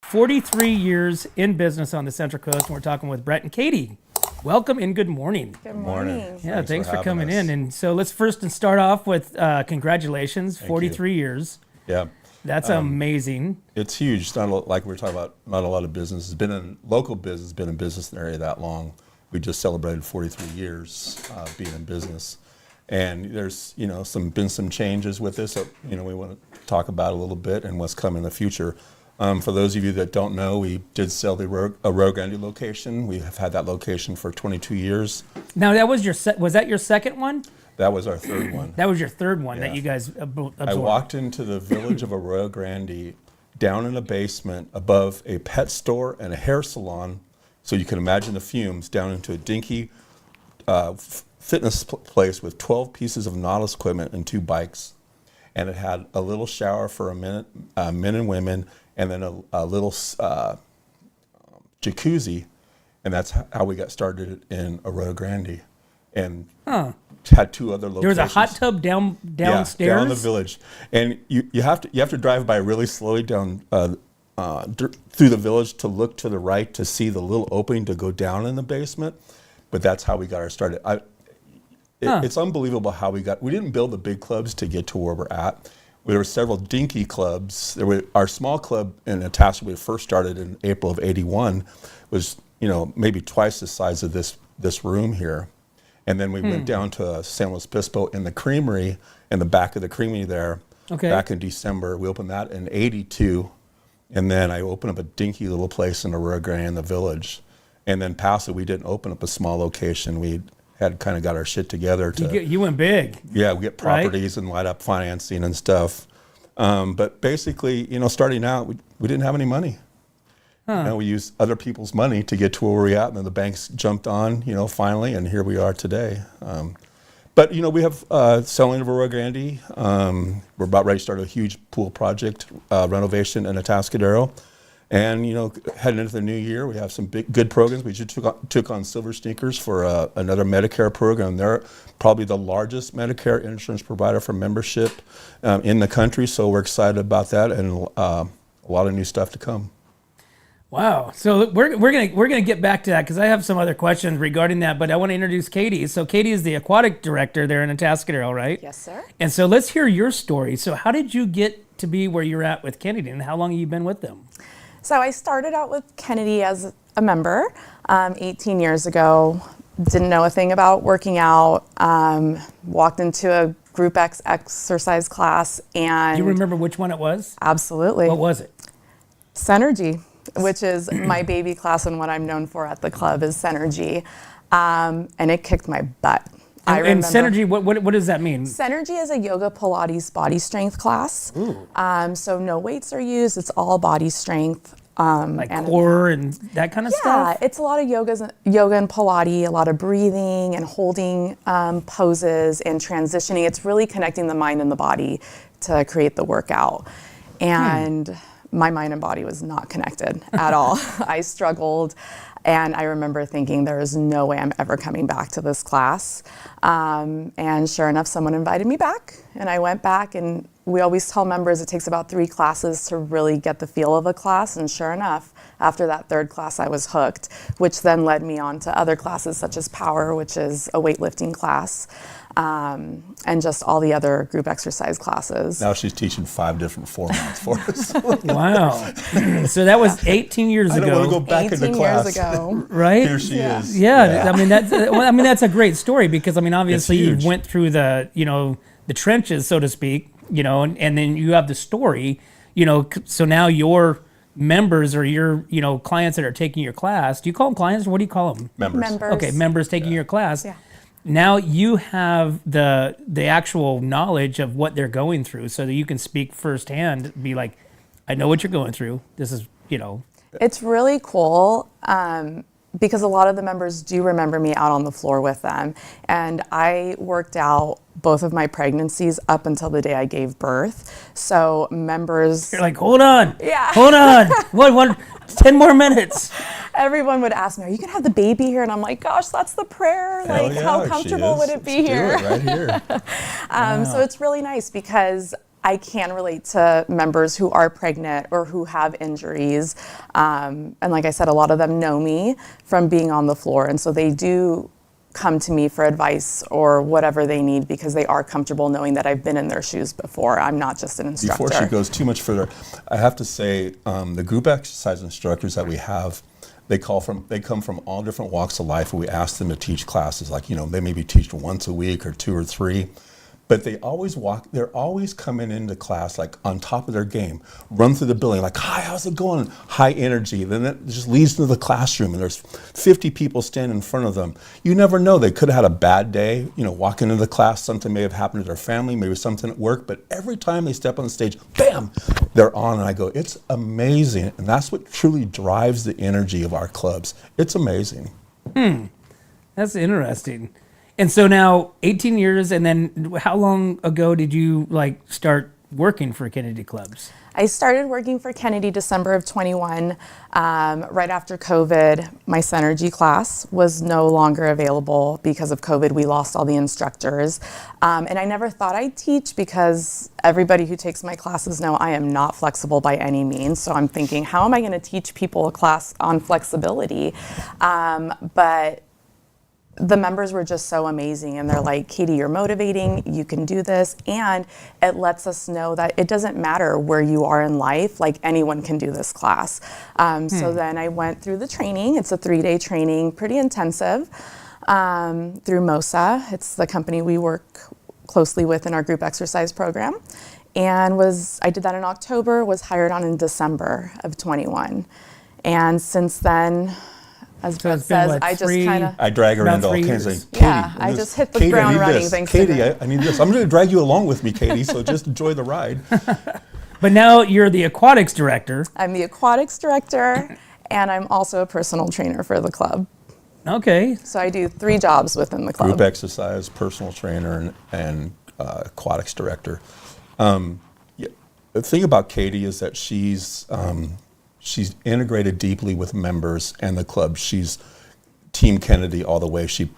43 years in business on the Central Coast, and we're talking with Brett and Katie. Welcome and good morning. Good morning. Yeah, thanks for coming us. in. And so let's first start off with congratulations, 43 years. Yeah. That's amazing. It's huge. It's not like we were talking about, not a lot of business. It's been in local business, been in business in the area that long. We just celebrated 43 years being in business. And there's, been some changes with this that, we want to talk about a little bit and what's coming in the future. For those of you that don't know, we did sell the Rio Grande location. We have had that location for 22 years. Now, that was was that your second one? That was our third one. That was your third one that Yeah. you guys absorbed. I walked into the village of Arroyo Grande, down in a basement above a pet store and a hair salon, so you can imagine the fumes, down into a dinky fitness place with 12 pieces of Nautilus equipment and 2 bikes. And it had a little shower for men and women, and then a little jacuzzi, and that's how we got started in Arroyo Grande. And had 2 other locations. There was a hot tub downstairs? Yeah, down in the village. And you have to drive by really slowly down through the village to look to the right to see the little opening to go down in the basement. But that's how we got our started. It's unbelievable how we didn't build the big clubs to get to where we're at. There were several dinky clubs. Our small club in Itasca, we first started in April of '81, was maybe twice the size of this room here. And then we went down to San Luis Obispo in the creamery, in the back of the creamery there, back in December. We opened that in '82. And then I opened up a dinky little place in Arroyo Grande in the village. And then Paso, we didn't open up a small location. We had kind of got our shit together. You went big. Yeah, we get properties and light up financing and stuff. But basically, starting out, we didn't have any money. We used other people's money to get to where we're at, and then the banks jumped on, finally, and here we are today. But we have selling of Arroyo Grande. We're about ready to start a huge pool project renovation in Atascadero. And, heading into the new year, we have some good programs. We just took on Silver Sneakers for another Medicare program. They're probably the largest Medicare insurance provider for membership in the country. So we're excited about that, and a lot of new stuff to come. Wow. So we're gonna get back to that because I have some other questions regarding that, but I want to introduce Katie. So Katie is the aquatic director there in Atascadero, right? Yes, sir. And so let's hear your story. So how did you get to be where you're at with Kennedy, and how long have you been with them? So I started out with Kennedy as a member 18 years ago. Didn't know a thing about working out. Walked into a Group X exercise class, and Do you remember which one it was? Absolutely. What was it? Synergy, which is my baby class, and what I'm known for at the club is Synergy, and it kicked my butt. And Synergy, what does that mean? Synergy is a yoga Pilates body strength class. So no weights are used. It's all body strength. Like core and that kind of stuff? Yeah, it's a lot of yoga and Pilates, a lot of breathing and holding poses and transitioning. It's really connecting the mind and the body to create the workout. And my mind and body was not connected at all. I struggled. And I remember thinking there is no way I'm ever coming back to this class. And sure enough, someone invited me back, and I went back. And we always tell members it takes about 3 classes to really get the feel of a class. And sure enough, after that 3rd class, I was hooked, which then led me on to other classes such as Power, which is a weightlifting class, and just all the other group exercise classes. Now she's teaching 5 different formats for us. Wow. So that was 18 years ago. I don't want to go back into class. 18 years ago. Right? Here she is. Yeah. I mean that's a great story because obviously you went through the the trenches, so to speak, and then you have the story, so now your members or your clients that are taking your class, do you call them clients or what do you call them? Members. Okay, members taking your class. Yeah. Now you have the actual knowledge of what they're going through so that you can speak firsthand, be like, I know what you're going through. This is, It's really cool because a lot of the members do remember me out on the floor with them. And I worked out both of my pregnancies up until the day I gave birth. So members... You're like, hold on. Yeah. Hold on. What, 10 more minutes. Everyone would ask me, are you going to have the baby here? And I'm like, gosh, that's the prayer. Hell Like, yeah, how comfortable would it be Let's here? do it right here. So it's really nice because I can relate to members who are pregnant or who have injuries. And like I said, a lot of them know me from being on the floor. And so they do come to me for advice or whatever they need because they are comfortable knowing that I've been in their shoes before. I'm not just an instructor. Before she goes too much further, I have to say the group exercise instructors that we have, they come from all different walks of life, and we ask them to teach classes. Like, they maybe teach once a week or 2 or 3. But they're always coming into class like on top of their game, run through the building like, hi, how's it going? High energy. Then it just leads to the classroom and there's 50 people standing in front of them. You never know, they could have had a bad day, walking into the class, something may have happened to their family, maybe something at work, but every time they step on the stage, bam, they're on, and I go, it's amazing. And that's what truly drives the energy of our clubs. It's amazing. That's interesting. And so now 18 years, and then how long ago did you start working for Kennedy Clubs? I started working for Kennedy December of 21. Right after COVID, my Synergy class was no longer available because of COVID. We lost all the instructors. And I never thought I'd teach because everybody who takes my classes know I am not flexible by any means. So I'm thinking, how am I going to teach people a class on flexibility? But the members were just so amazing, and they're like, Katie, you're motivating, you can do this, and it lets us know that it doesn't matter where you are in life, like anyone can do this class. So then I went through the training. It's a 3-day training, pretty intensive, through MOSA. It's the company we work closely with in our group exercise program. And I did that in October, was hired on in December of 21. And since then, as Brett says, I just kind of... I drag her into all kinds of... Yeah, I just hit the ground running. Thanks, Katie, I need this. I'm going to drag you along with me, Katie, so just enjoy the ride. But now you're the aquatics director. I'm the aquatics director, and I'm also a personal trainer for the club. Okay. So I do 3 jobs within the club. Group exercise, personal trainer, and aquatics director. The thing about Katie is that she's integrated deeply with members and the club. She's Team Kennedy all the way. She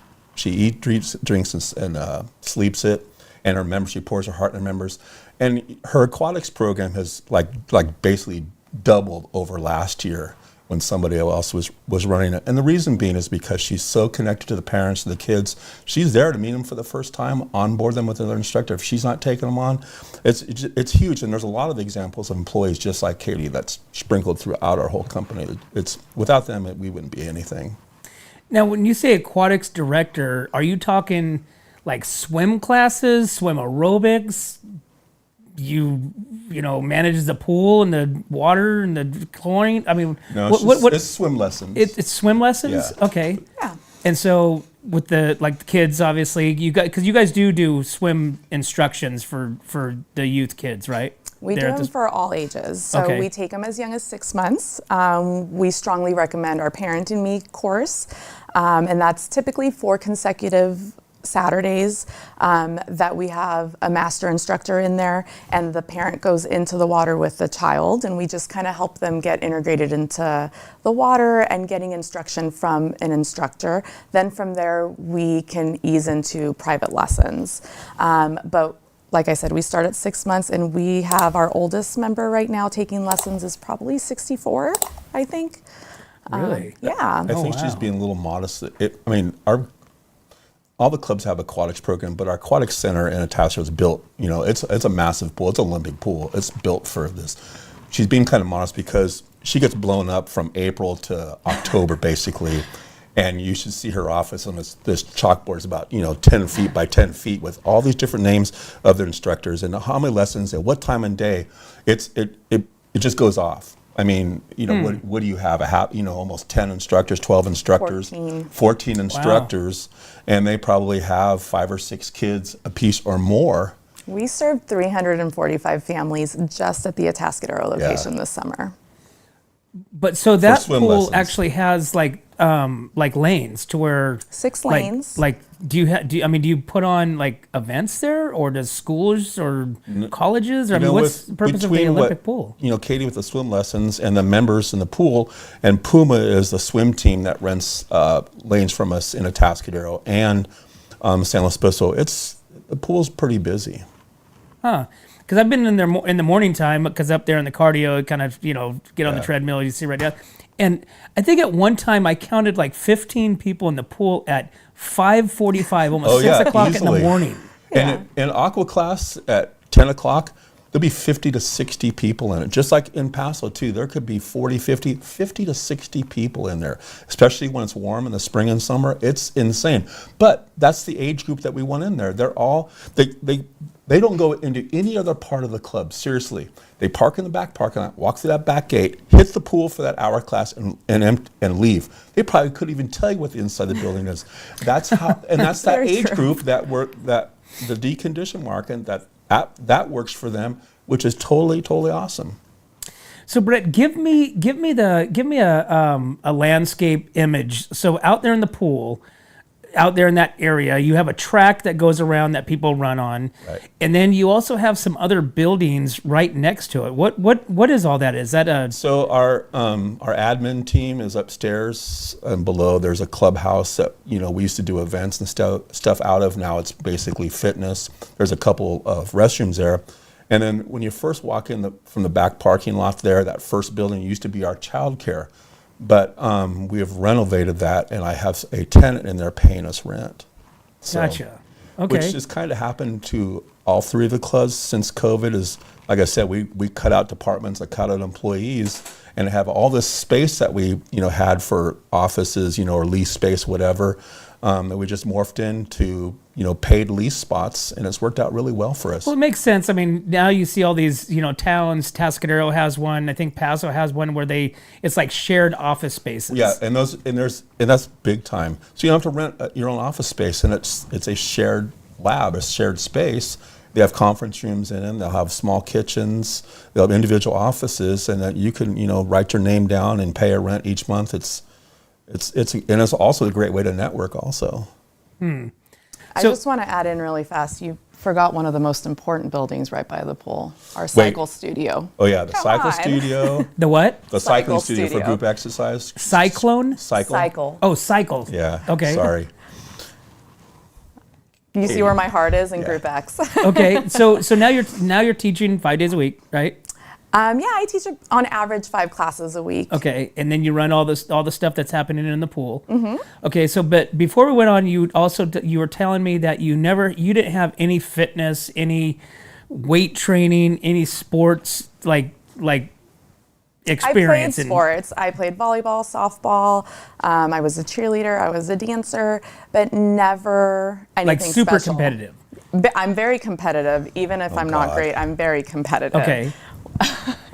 eats, drinks, and sleeps it. And her members, she pours her heart in her members. And her aquatics program has basically doubled over last year when somebody else was running it. And the reason being is because she's so connected to the parents and the kids. She's there to meet them for the first time, onboard them with another instructor. If she's not taking them on, it's huge. And there's a lot of examples of employees just like Katie that's sprinkled throughout our whole company. Without them, we wouldn't be anything. Now, when you say aquatics director, are you talking like swim classes, swim aerobics? You manage the pool and the water and the chlorine. I mean, No, it's swim lessons. It's swim lessons. Yeah. Okay. Yeah. And so with the kids, obviously, because you guys do swim instructions for the youth kids, right? We do them for all ages. So Okay. we take them as young as 6 months. We strongly recommend our Parent and Me course, and that's typically 4 consecutive Saturdays that we have a master instructor in there, and the parent goes into the water with the child, and we just kind of help them get integrated into the water and getting instruction from an instructor. Then from there, we can ease into private lessons. But like I said, we start at 6 months, and we have our oldest member right now taking lessons is probably 64, I think. Really? Yeah. I think she's being a little modest. All the clubs have aquatics program, but our aquatic center in Atascadero is built, it's a massive pool. It's an Olympic pool. It's built for this. She's being kind of modest because she gets blown up from April to October, basically. And you should see her office on this chalkboard is about, 10 feet by 10 feet with all these different names of their instructors and how many lessons at what time and day. It just goes off. I mean, what do you have? Almost 10 instructors, 12 instructors, 14 instructors, and they probably have 5 or 6 kids apiece or more. We served 345 families just at the Atascadero location this summer. But so that swim pool lessons. actually has like lanes to where 6 lanes. Do you put on events there, or does schools or colleges, or what's the purpose of the Olympic pool? Katie with the swim lessons and the members in the pool, and Puma is the swim team that rents lanes from us in Atascadero and San Luis Obispo. The pool's pretty busy. Huh. because I've been in there in the morning time, because up there in the cardio, kind of, get on the treadmill, you see right now. And I think at one time I counted like 15 people in the pool at 5:45, almost 6 o'clock in the easily. morning. And in aqua class at 10 o'clock, there'll be 50 to 60 people in it. Just like in Paso too, there could be 40, 50 to 60 people in there, especially when it's warm in the spring and summer. It's insane. But that's the age group that we want in there. They're all, they don't go into any other part of the club, seriously. They park in the back parking lot, walk through that back gate, hit the pool for that hour class and leave. They probably couldn't even tell you what the inside of the building is. That's how, and that's that age group that the deconditioned market, that works for them, which is totally awesome. So Brett, give me a landscape image. So out there in the pool, out there in that area, you have a track that goes around that people run on, Right. And then you also have some other buildings right next to it. What is all that? Is that a So our admin team is upstairs, and below there's a clubhouse that we used to do events and stuff out of. Now it's basically fitness. There's a couple of restrooms there, and then when you first walk in from the back parking lot there, that first building used to be our childcare, but we have renovated that, and I have a tenant in there paying us rent. So, Gotcha. Okay. Which has kind of happened to all three of the clubs since COVID. Is like I said, we cut out departments, I cut out employees, and have all this space that we had for offices, or lease space, whatever, that we just morphed into paid lease spots, and it's worked out really well for us. Well, it makes sense. I mean, now you see all these, towns. Tascadero has one. I think Paso has one where it's like shared office spaces. Yeah, and that's big time. So you don't have to rent your own office space, and it's a shared lab, a shared space. They have conference rooms in them. They'll have small kitchens. They'll have individual offices, and that you can write your name down and pay a rent each month. It's also a great way to network also. I just want to add in really fast. You forgot one of the most important buildings right by the pool, our cycle studio. Oh yeah, the Come cycle on. studio. The what? The Cycle cycling studio for studio. group exercise. Cyclone? Cycle. Oh, cycle. Yeah. Okay. Sorry. You see where my heart is in Yeah. Group X. Okay. So now you're teaching 5 days a week, right? Yeah, I teach on average 5 classes a week. Okay, and then you run all the stuff that's happening in the pool. Mm-hmm. Okay, so but before we went on, you were telling me that you didn't have any fitness, any weight training, any sports like experience. I played sports. I played volleyball, softball. I was a cheerleader. I was a dancer, but never anything like super special. competitive. I'm very competitive, even if I'm not God. great. I'm very competitive. Okay.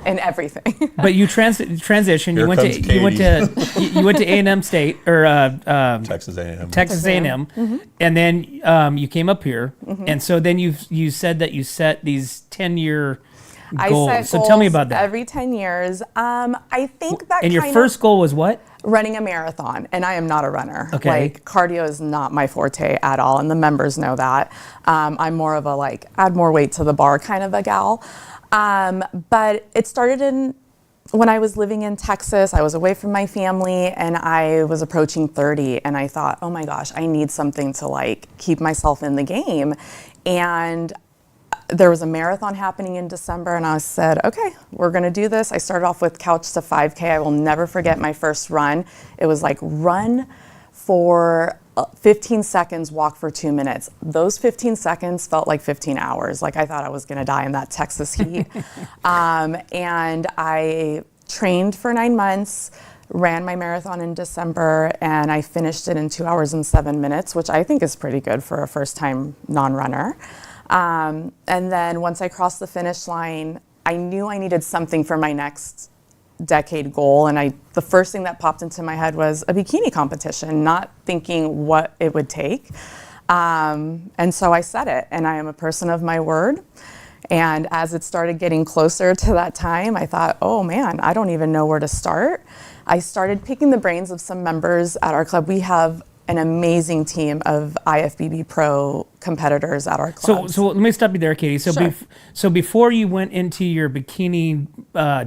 In everything. But you transitioned. Here You went comes to A&M State or Texas A&M. Texas A&M, and then you came up here, and so then you said that you set these 10-year goals. I set So tell me goals about that. every 10 years. I think that And your kind first goal was what? running a marathon, and I am not a runner. Okay. Like cardio is not my forte at all, and the members know that. I'm more of a add more weight to the bar kind of a gal. But it started when I was living in Texas. I was away from my family, and I was approaching 30, and I thought, oh my gosh, I need something to keep myself in the game. And there was a marathon happening in December, and I said, okay, we're gonna do this. I started off with Couch to 5K. I will never forget my first run. It was run for 15 seconds, walk for 2 minutes. Those 15 seconds felt like 15 hours. I thought I was gonna die in that Texas heat. And I trained for 9 months, ran my marathon in December, and I finished it in 2 hours and 7 minutes, which I think is pretty good for a first-time non-runner. And then once I crossed the finish line, I knew I needed something for my next decade goal, and the first thing that popped into my head was a bikini competition, not thinking what it would take. And so I set it, and I am a person of my word. And as it started getting closer to that time, I thought, oh man, I don't even know where to start. I started picking the brains of some members at our club. We have an amazing team of IFBB Pro competitors at our club. So let me stop you there, Katie. So Sure. so before you went into your bikini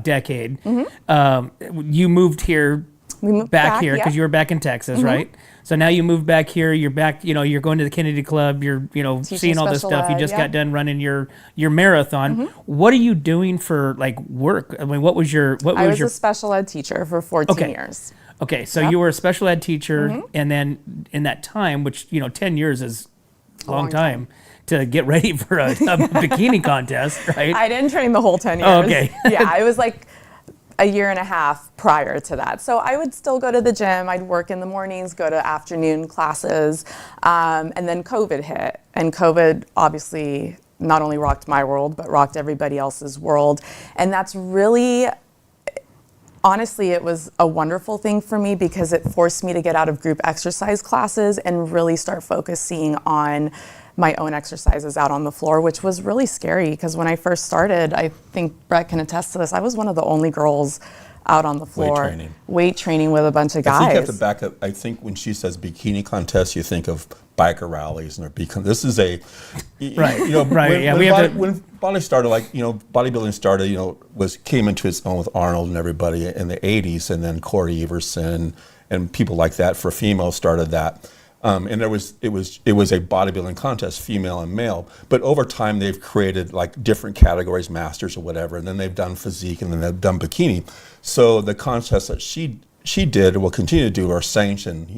decade, Mm-hmm. you moved here We moved back here yeah. because you were back in Texas, right? So now you moved back here. You're back. You're going to the Kennedy Club. You're Teaching seeing all this special stuff. You ed, just yeah. got done running your marathon. What are you doing for like work? I mean, what was your I was a special ed teacher for 14 years. Okay, so you were a special ed teacher, and then in that time, which 10 years is a long time to get ready for a bikini contest, right? I didn't train the whole 10 years. Oh, okay. Yeah, it was like a year and a half prior to that. So I would still go to the gym. I'd work in the mornings, go to afternoon classes, and then COVID hit. And COVID obviously not only rocked my world, but rocked everybody else's world. And that's really, honestly, it was a wonderful thing for me because it forced me to get out of group exercise classes and really start focusing on my own exercises out on the floor, which was really scary because when I first started, I think Brett can attest to this, I was one of the only girls out on the floor. Weight training with a bunch of guys. I think you have to back up. I think when she says bikini contest, you think of biker rallies and this is a right. When body started, bodybuilding started, came into its own with Arnold and everybody in the 80s, and then Corey Everson and people like that for females started that. And it was a bodybuilding contest, female and male. But over time, they've created like different categories, masters or whatever, and then they've done physique, and then they've done bikini. So the contests that she did and will continue to do are sanctioned.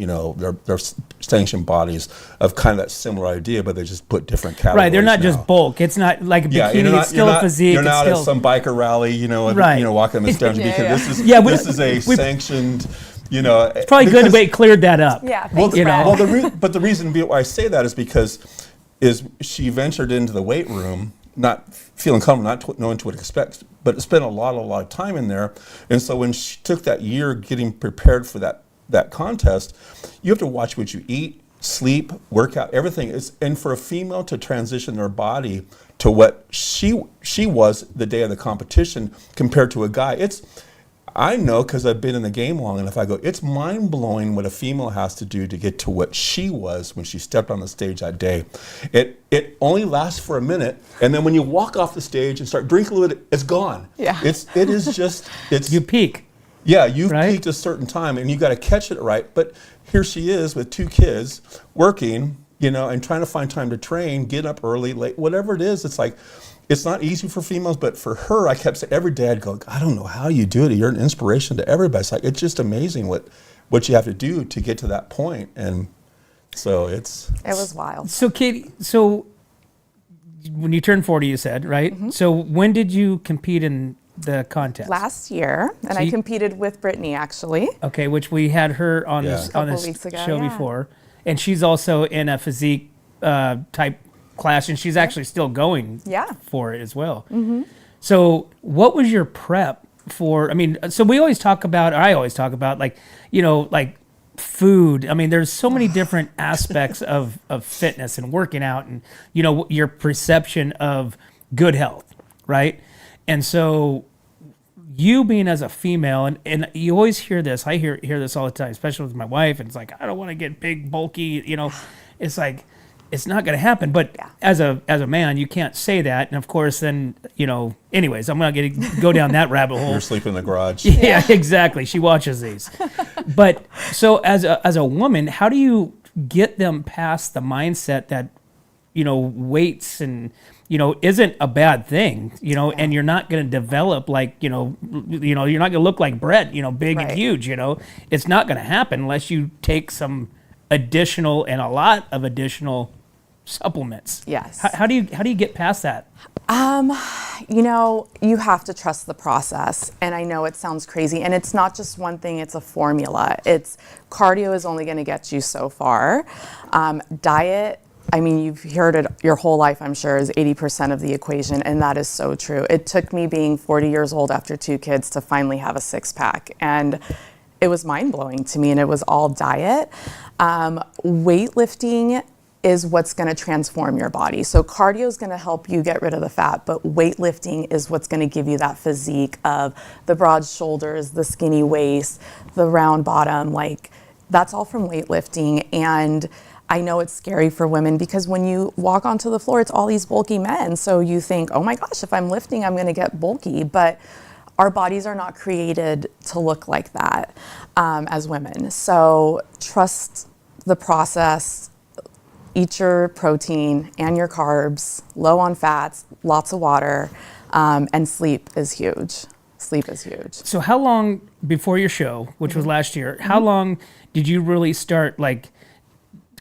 They're sanctioned bodies of kind of that similar idea, but they just put different categories. Right, they're not now. Just bulk. It's not like a bikini. It's still a physique. You're not at some biker rally, walking the stairs. Because this is a sanctioned. It's probably good the way it cleared that up. Yeah, but the reason why I say that is because she ventured into the weight room, not feeling comfortable, not knowing what to expect, but spent a lot of time in there. And so when she took that year getting prepared for that contest, you have to watch what you eat, sleep, workout, everything. And for a female to transition their body to what she was the day of the competition compared to a guy, I know because I've been in the game long enough, I go, it's mind-blowing what a female has to do to get to what she was when she stepped on the stage that day. It only lasts for a minute, and then when you walk off the stage and start drinking a little bit, it's gone. Yeah. You peak. Yeah, you've peaked a certain time, and you got to catch it right. But here she is with 2 kids, working, and trying to find time to train, get up early, late, whatever it is. It's like, it's not easy for females, but for her, I kept saying every day I'd go, I don't know how you do it. You're an inspiration to everybody. It's like, it's just amazing what you have to do to get to that point. And so it was wild. So Katie, when you turned 40, you said, right? Mm-hmm. So when did you compete in the contest? Last year, and I competed with Brittany actually. Okay, which we had her on this show before, and she's also in a physique type class, and she's actually still going for it as well. Mm-hmm. So what was your prep for? I mean, so I always talk about like food. I mean, there's so many different aspects of fitness and working out, and your perception of good health, right? And so you being as a female, and you always hear this, I hear this all the time, especially with my wife, and it's like, I don't want to get big, bulky, it's like, it's not going to happen. But as a man, you can't say that. And of course, then, anyways, I'm not going to go down that rabbit hole. You're sleeping in the garage. Yeah, exactly. She watches these. But so as a woman, how do you get them past the mindset that, weights and, isn't a bad thing, and you're not going to develop like, you're not going to look like Brett, big and huge, it's not going to happen unless you take some additional and a lot of additional supplements. Yes. How do you get past that? You have to trust the process. And I know it sounds crazy. And it's not just one thing, it's a formula. Cardio is only going to get you so far. Diet, I mean, you've heard it your whole life, I'm sure, is 80% of the equation. And that is so true. It took me being 40 years old after 2 kids to finally have a 6-pack. And it was mind-blowing to me, and it was all diet. Weightlifting is what's going to transform your body. So cardio is going to help you get rid of the fat, but weightlifting is what's going to give you that physique of the broad shoulders, the skinny waist, the round bottom. Like, that's all from weightlifting. And I know it's scary for women because when you walk onto the floor, it's all these bulky men. So you think, oh my gosh, if I'm lifting, I'm going to get bulky. But our bodies are not created to look like that as women. So trust the process. Eat your protein and your carbs, low on fats, lots of water, and sleep is huge. Sleep is huge. So how long before your show, which was last year, how long did you really start like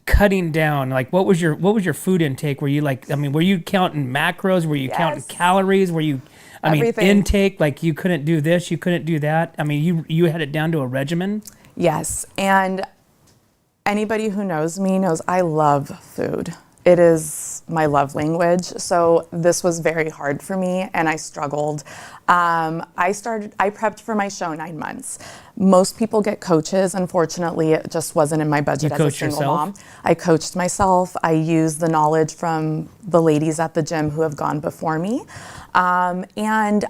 cutting down? Like what was your food intake? Were you were you counting macros? Were you counting calories? Were you Everything. Intake, like you couldn't do this, you couldn't do that? I mean, you had it down to a regimen? Yes, and anybody who knows me knows I love food. It is my love language. So this was very hard for me and I struggled. I prepped for my show 9 months. Most people get coaches. Unfortunately, it just wasn't in my budget as a single mom. I coached myself. I used the knowledge from the ladies at the gym who have gone before me. And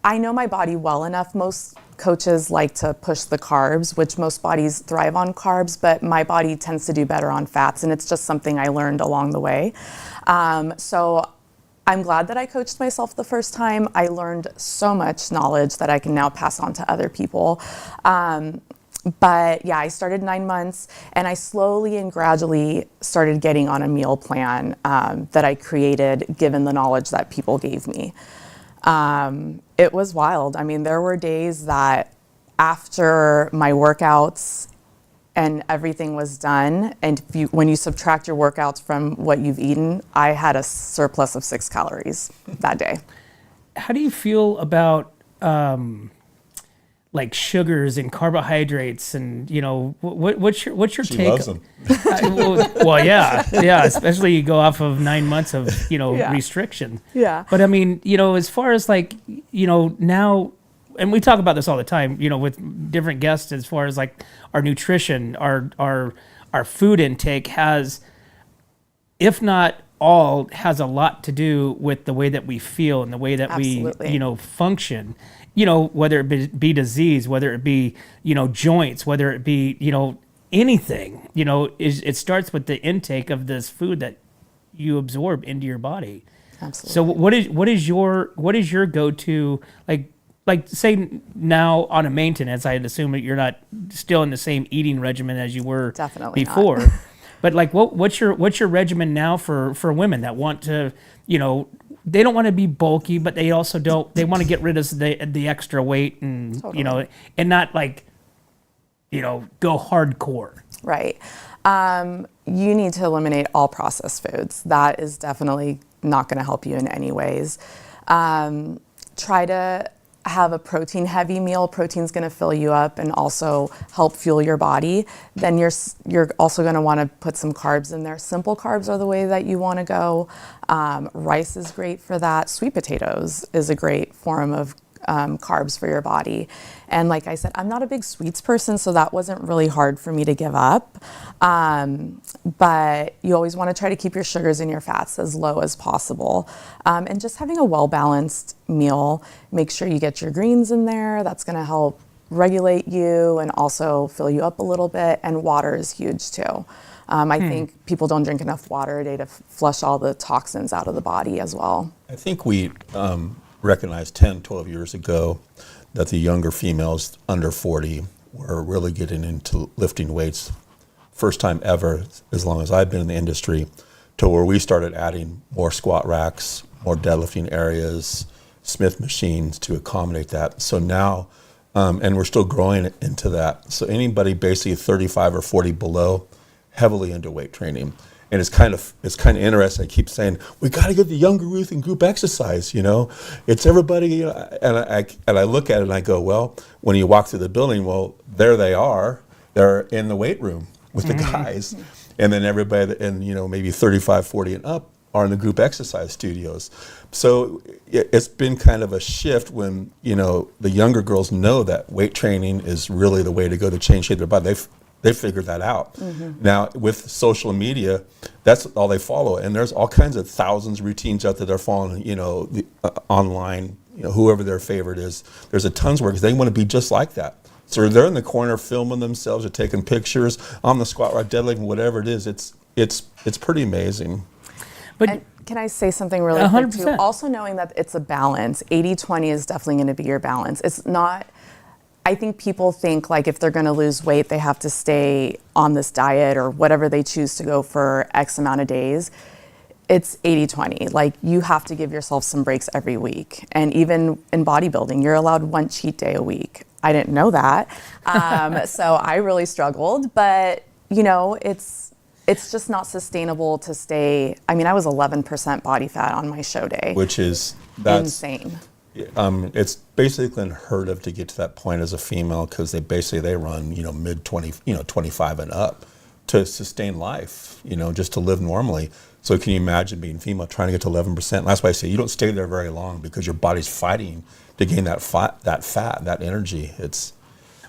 I know my body well enough. Most coaches like to push the carbs, which most bodies thrive on carbs, but my body tends to do better on fats, and it's just something I learned along the way. So I'm glad that I coached myself the first time. I learned so much knowledge that I can now pass on to other people. But yeah, I started 9 months, and I slowly and gradually started getting on a meal plan that I created given the knowledge that people gave me. It was wild. I mean, there were days that after my workouts and everything was done, and when you subtract your workouts from what you've eaten, I had a surplus of 6 calories that day. How do you feel about like sugars and carbohydrates, and what's your She take? loves them. Well, yeah, especially you go off of 9 months of restriction. Yeah. But I mean, as far as like now, and we talk about this all the time, with different guests, as far as like our nutrition, our food intake has, if not all, has a lot to do with the way that we feel and the way that Absolutely. we function. Whether it be disease, whether it be joints, whether it be anything. It starts with the intake of this food that you absorb into your body. Absolutely. So what is your go-to, like say now on a maintenance? I'd assume that you're not still in the same eating regimen as you were Definitely before. not. But like what's your regimen now for women that want to, they don't want to be bulky, but they also they want to get rid of the extra weight and Totally. And not like go hardcore. Right. You need to eliminate all processed foods. That is definitely not going to help you in any ways. Try to have a protein heavy meal. Protein's going to fill you up and also help fuel your body. Then you're also going to want to put some carbs in there. Simple carbs are the way that you want to go. Rice is great for that. Sweet potatoes is a great form of carbs for your body. And like I said, I'm not a big sweets person, so that wasn't really hard for me to give up. But you always want to try to keep your sugars and your fats as low as possible. And just having a well-balanced meal, make sure you get your greens in there. That's going to help regulate you and also fill you up a little bit. And water is huge too. I think people don't drink enough water a day to flush all the toxins out of the body as well. I think we recognized 10, 12 years ago that the younger females under 40 were really getting into lifting weights. First time ever, as long as I've been in the industry, to where we started adding more squat racks, more deadlifting areas, Smith machines to accommodate that. So now, and we're still growing into that. So anybody basically 35 or 40 below, heavily into weight training. And it's kind of interesting. I keep saying we got to get the younger youth in group exercise. It's everybody. And I look at it and I go, well, when you walk through the building, well, there they are. They're in the weight room with the guys, and then everybody, and maybe 35, 40 and up are in the group exercise studios. So it's been kind of a shift when the younger girls know that weight training is really the way to go to change shape their body. They figured that out. Mm-hmm. Now with social media, that's all they follow, and there's all kinds of thousands of routines out there they're following. Online, whoever their favorite is. There's a tons of work because they want to be just like that. So they're in the corner filming themselves or taking pictures on the squat rack, deadlifting, whatever it is. It's pretty amazing. But Can I say something really quick too? 100%. Also knowing that it's a balance. 80-20 is definitely going to be your balance. It's not, I think people think like if they're going to lose weight, they have to stay on this diet or whatever they choose to go for X amount of days. It's 80-20. Like you have to give yourself some breaks every week. And even in bodybuilding, you're allowed one cheat day a week. I didn't know that. So I really struggled, but you know, it's just not sustainable to stay. I mean, I was 11% body fat on my show day. Which is, that's insane. It's basically unheard of to get to that point as a female because they run, you know, mid 20, you know, 25 and up to sustain life, you know, just to live normally. So can you imagine being female trying to get to 11%? And that's why I say you don't stay there very long because your body's fighting to gain that fat, that energy.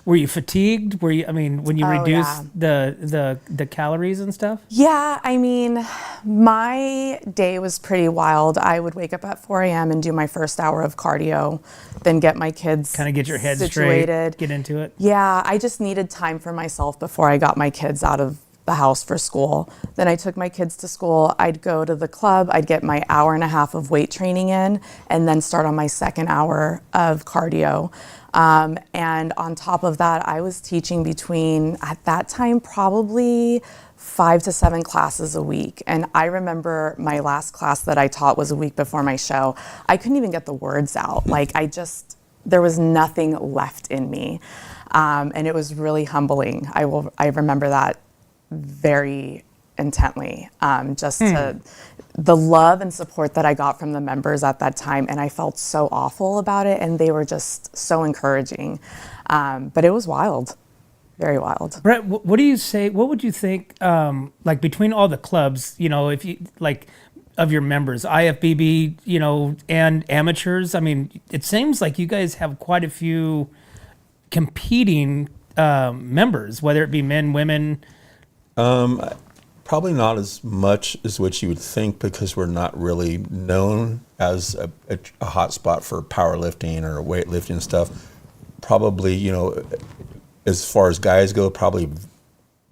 Were you fatigued? Were you? I mean, when you reduce yeah. the calories and stuff? Yeah, I mean, my day was pretty wild. I would wake up at 4 a.m. and do my first hour of cardio, then get my kids Kind of get your head situated. straight, get into it. Yeah, I just needed time for myself before I got my kids out of the house for school. Then I took my kids to school. I'd go to the club. I'd get my hour and a half of weight training in, and then start on my second hour of cardio. And on top of that, I was teaching between, at that time, probably 5 to 7 classes a week. And I remember my last class that I taught was a week before my show. I couldn't even get the words out. Like there was nothing left in me. And it was really humbling. I remember that very intently, to the love and support that I got from the members at that time. And I felt so awful about it. And they were just so encouraging. But it was wild, very wild. Brett, what do you say? What would you think, like between all the clubs, you know, if you like of your members, IFBB, you know, and amateurs? I mean, it seems like you guys have quite a few competing members, whether it be men, women. Probably not as much as what you would think because we're not really known as a hot spot for powerlifting or weightlifting and stuff. Probably, you know, as far as guys go, probably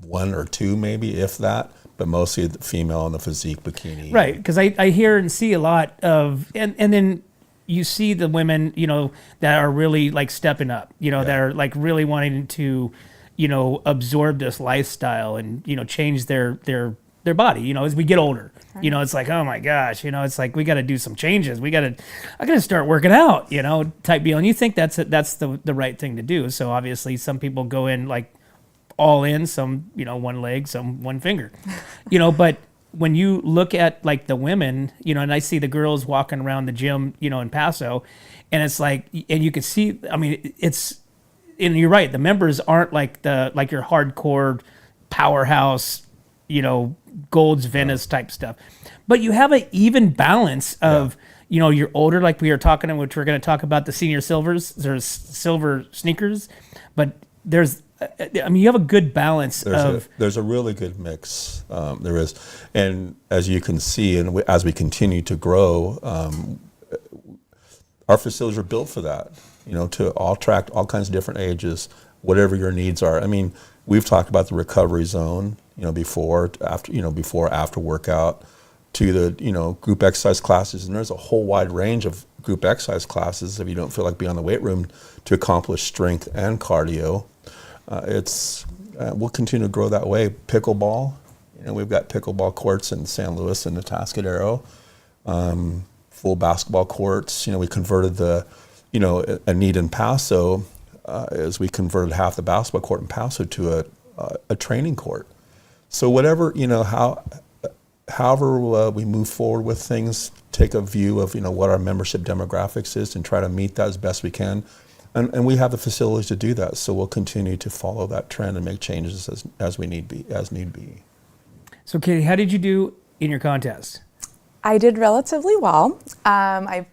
1 or 2 maybe, if that, but mostly the female in the physique bikini. Right, because I hear and see a lot of, and then you see the women, you know, that are really like stepping up, you know, that are like really wanting to, you know, absorb this lifestyle and, you know, change their body, you know, as we get older. Right. You know, it's like, oh my gosh, you know, it's like we got to do some changes. I got to start working out, you know, type deal. And you think that's the right thing to do. So obviously some people go in like all in, some, you know, one leg, some one finger, you know, but when you look at like the women, you know, and I see the girls walking around the gym, you know, in Paso, and it's like, and you can see, I mean, and you're right, the members aren't like your hardcore powerhouse, you know, Gold's Venice type stuff. But you have an even balance of, you know, you're older, like we were talking, which we're going to talk about the senior silvers. There's silver sneakers, but I mean, you have a good balance there's a really good mix. There is. And as you can see, and as we continue to grow, our facilities are built for that, you know, to attract all kinds of different ages, whatever your needs are. I mean, we've talked about the recovery zone, you know, before, after workout, to the, you know, group exercise classes. And there's a whole wide range of group exercise classes if you don't feel like being on the weight room to accomplish strength and cardio. We'll continue to grow that way. Pickleball, you know, we've got pickleball courts in San Luis and Atascadero. Full basketball courts. You know, we converted a need in Paso, as we converted half the basketball court in Paso to a training court. So whatever, you know, however we move forward with things, take a view of, you know, what our membership demographics is and try to meet that as best we can. And we have the facilities to do that. So we'll continue to follow that trend and make changes as need be. So Katie, how did you do in your contest? I did relatively well. I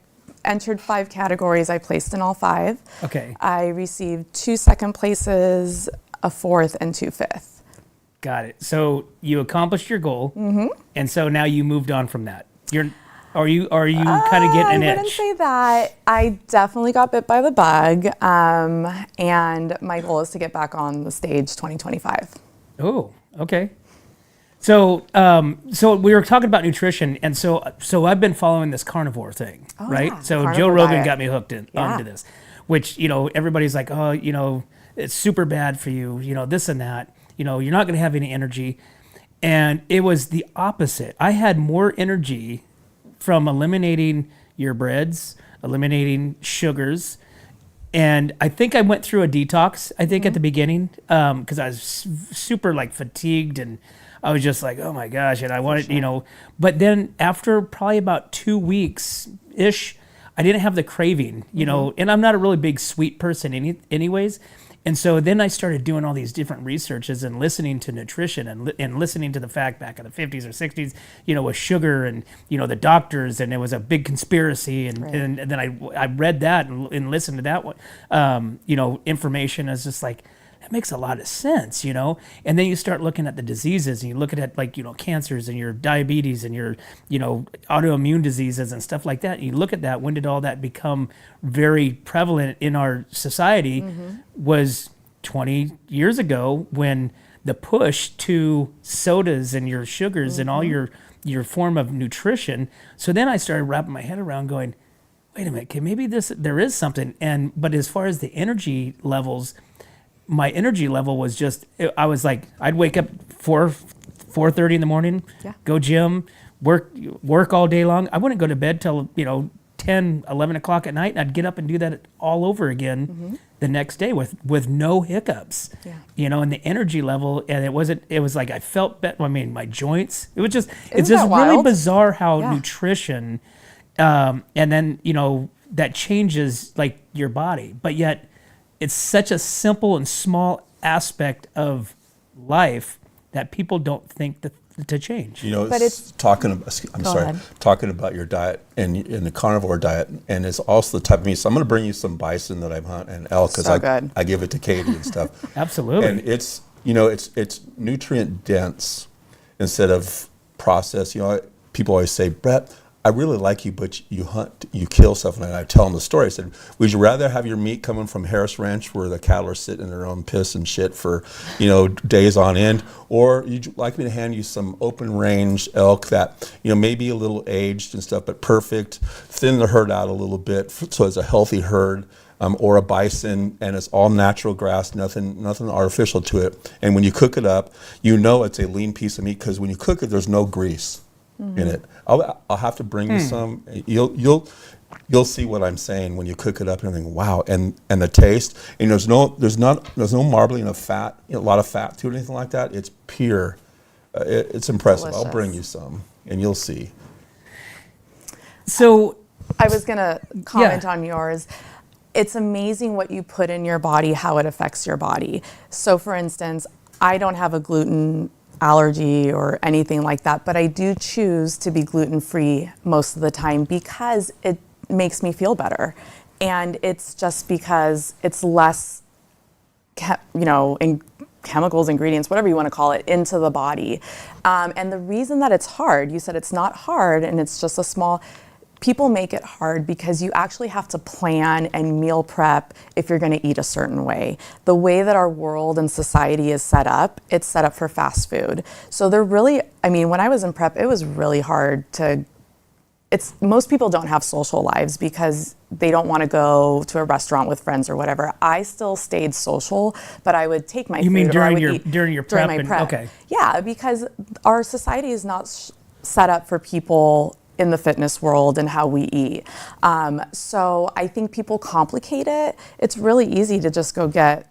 entered 5 categories. I placed in all 5. Okay. I received 2 second places, a 4th, and 2 5th. Got it. So you accomplished your goal, and so now you moved on from that. Are you kind of getting an itch? I wouldn't say that. I definitely got bit by the bug, and my goal is to get back on the stage 2025. Oh, okay. So we were talking about nutrition, and so I've been following this carnivore thing, right? yeah, So carnivore Joe Rogan diet. got me hooked onto this, which everybody's like, oh, it's super bad for you, this and that, you're not going to have any energy, and it was the opposite. I had more energy from eliminating your breads, eliminating sugars. And I think I went through a detox, at the beginning, because I was super like fatigued and I was just like, oh my gosh. And I wanted, but then after probably about 2 weeks ish, I didn't have the craving, and I'm not a really big sweet person anyways. And so then I started doing all these different researches and listening to nutrition and listening to the fact back in the 50s or 60s, with sugar and, the doctors, and it was a big conspiracy. And, Right. and then I read that and listened to that one, information. As just like, that makes a lot of sense, And then you start looking at the diseases and you look at like, cancers and your diabetes and your, autoimmune diseases and stuff like that. And you look at that, when did all that become very prevalent in our society? Was 20 years ago, when the push to sodas and your sugars and all your form of nutrition. So then I started wrapping my head around going, wait a minute, okay, maybe there is something. But as far as the energy levels, my energy level was just, I was like, I'd wake up 4:30 in the morning, go gym, work all day long. I wouldn't go to bed till 10, 11 o'clock at night, and I'd get up and do that all over again the next day with no hiccups. And the energy level, and it was like I felt better. I mean, my joints, it's just that really wild? bizarre how Yeah. nutrition, and then that changes like your body, but yet it's such a simple and small aspect of life that people don't think to change. But it's- talking about your diet and the carnivore diet, and it's also the type of meat. So I'm going to bring you some bison that I hunt and elk, because So good. I give it to Katie and stuff. Absolutely. And it's it's nutrient dense instead of processed. People always say, Brett, I really like you, but you hunt, you kill stuff. And I tell them the story. I said, would you rather have your meat coming from Harris Ranch, where the cattle are sitting in their own piss and shit for, days on end? Or you'd like me to hand you some open range elk that, maybe a little aged and stuff, but perfect, thin the herd out a little bit so it's a healthy herd? Or a bison, and it's all natural grass, nothing artificial to it. And when you cook it up, it's a lean piece of meat, because when you cook it, there's no grease in it. I'll have to bring you some. You'll see what I'm saying when you cook it up and everything. Wow, and the taste. And there's no marbling of fat, a lot of fat to it, or anything like that. It's pure. It's impressive. Delicious. I'll bring you some, and you'll see. So I was going to comment on yours. It's amazing what you put in your body, how it affects your body. So for instance, I don't have a gluten allergy or anything like that, but I do choose to be gluten-free most of the time because it makes me feel better. And it's just because it's less, in chemicals, ingredients, whatever you want to call it, into the body. And the reason that it's hard, you said it's not hard and it's just a small, people make it hard because you actually have to plan and meal prep if you're going to eat a certain way. The way that our world and society is set up, it's set up for fast food. So when I was in prep, it was really hard most people don't have social lives because they don't want to go to a restaurant with friends or whatever. I still stayed social, but I would take my food. You mean or I during would your eat during your during prep? my prep. Okay. Yeah, because our society is not set up for people in the fitness world and how we eat. So I think people complicate it. It's really easy to just go get,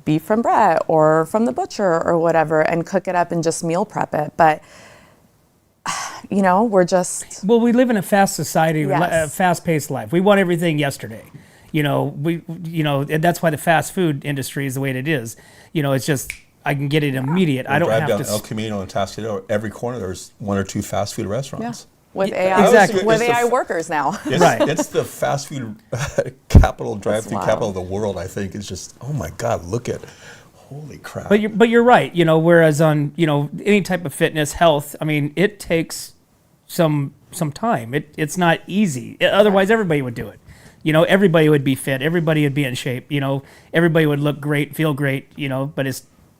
beef from Brett or from the butcher or whatever and cook it up and just meal prep it. But, we're just... Well, we live in a fast society, Yes. a fast-paced life. We want everything yesterday. And that's why the fast food industry is the way it is. It's just, I can get it immediate. I don't drive have down to. El Camino and Tascadero. Every corner, there's one or two fast food restaurants. With Yeah, AI, exactly. with It's the AI f- workers now. It's, Right. it's the fast food capital, drive-through wild. capital of the world. I think it's just, oh my God, look at, holy crap. But you're right. Whereas on any type of fitness, health, I mean, it takes some time. It's not easy. Otherwise, everybody would do it. Everybody would be fit. Everybody would be in shape. Everybody would look great, feel great. But